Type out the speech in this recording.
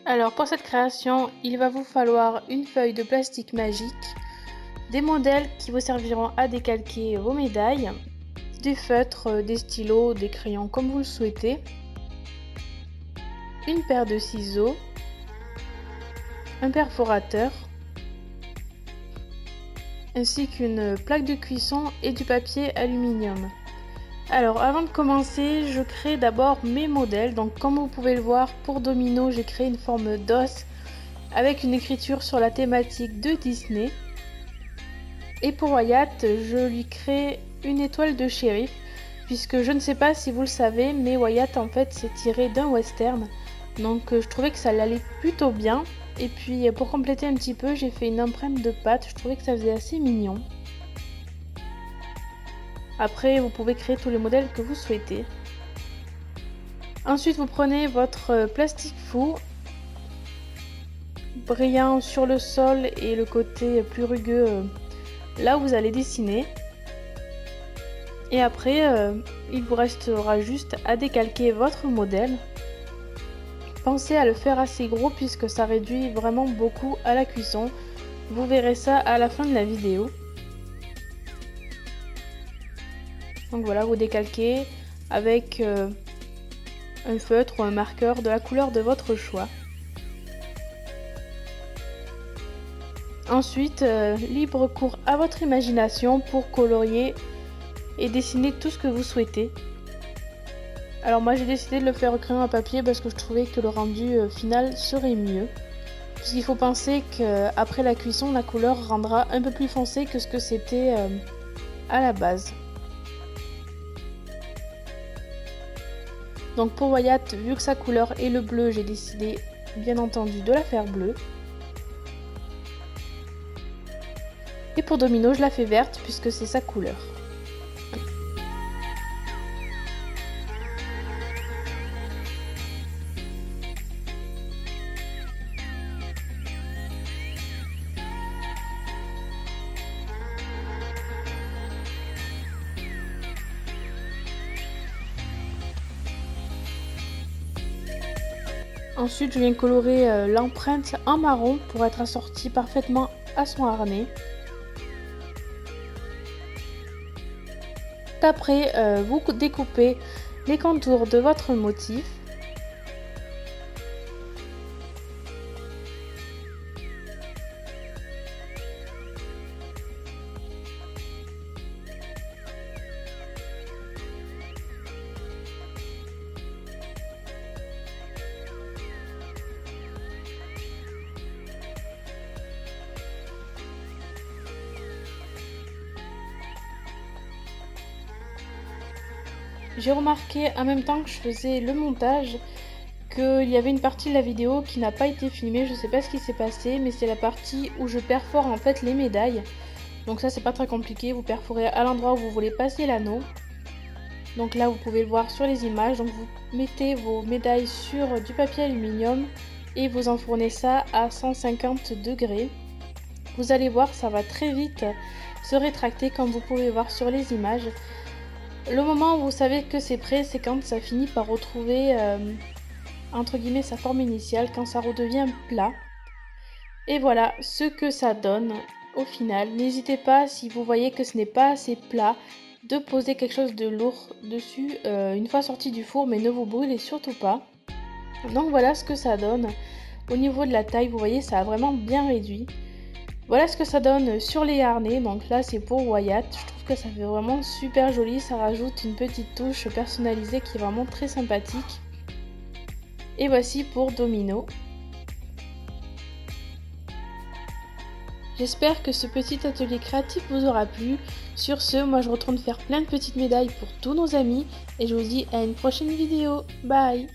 Alors pour cette création, il va vous falloir une feuille de plastique magique, des modèles qui vous serviront à décalquer vos médailles, du feutre, des stylos, des crayons comme vous le souhaitez, une paire de ciseaux, un perforateur, ainsi qu'une plaque de cuisson et du papier aluminium. Alors avant de commencer, je crée d'abord mes modèles. Donc comme vous pouvez le voir, pour Domino, j'ai créé une forme d'os avec une écriture sur la thématique de Disney. Et pour Wyatt, je lui crée une étoile de shérif, puisque je ne sais pas si vous le savez, mais Wyatt en fait c'est tiré d'un western. Donc je trouvais que ça l'allait plutôt bien. Et puis pour compléter un petit peu, j'ai fait une empreinte de pâte, je trouvais que ça faisait assez mignon. Après, vous pouvez créer tous les modèles que vous souhaitez. Ensuite, vous prenez votre plastique fou, brillant sur le sol et le côté plus rugueux là où vous allez dessiner. Et après, il vous restera juste à décalquer votre modèle. Pensez à le faire assez gros puisque ça réduit vraiment beaucoup à la cuisson. Vous verrez ça à la fin de la vidéo. Donc voilà, vous décalquez avec un feutre ou un marqueur de la couleur de votre choix. Ensuite, libre cours à votre imagination pour colorier et dessiner tout ce que vous souhaitez. Alors moi j'ai décidé de le faire au crayon à papier parce que je trouvais que le rendu final serait mieux. Puisqu'il faut penser qu'après la cuisson, la couleur rendra un peu plus foncé que ce que c'était à la base. Donc pour Wyatt, vu que sa couleur est le bleu, j'ai décidé bien entendu de la faire bleue. Et pour Domino, je la fais verte puisque c'est sa couleur. Ensuite, je viens colorer l'empreinte en marron pour être assortie parfaitement à son harnais. Après, vous découpez les contours de votre motif. J'ai remarqué en même temps que je faisais le montage qu'il y avait une partie de la vidéo qui n'a pas été filmée, je sais pas ce qui s'est passé, mais c'est la partie où je perfore en fait les médailles. Donc ça c'est pas très compliqué, vous perforez à l'endroit où vous voulez passer l'anneau. Donc là vous pouvez le voir sur les images, donc vous mettez vos médailles sur du papier aluminium et vous enfournez ça à 150 degrés. Vous allez voir, ça va très vite se rétracter comme vous pouvez voir sur les images. Le moment où vous savez que c'est prêt, c'est quand ça finit par retrouver entre guillemets sa forme initiale, quand ça redevient plat. Et voilà ce que ça donne au final. N'hésitez pas, si vous voyez que ce n'est pas assez plat, de poser quelque chose de lourd dessus une fois sorti du four, mais ne vous brûlez surtout pas. Donc voilà ce que ça donne. Au niveau de la taille, vous voyez, ça a vraiment bien réduit. Voilà ce que ça donne sur les harnais. Donc là c'est pour Wyatt. Je trouve que ça fait vraiment super joli. Ça rajoute une petite touche personnalisée qui est vraiment très sympathique. Et voici pour Domino. J'espère que ce petit atelier créatif vous aura plu. Sur ce, moi je retourne faire plein de petites médailles pour tous nos amis. Et je vous dis à une prochaine vidéo. Bye!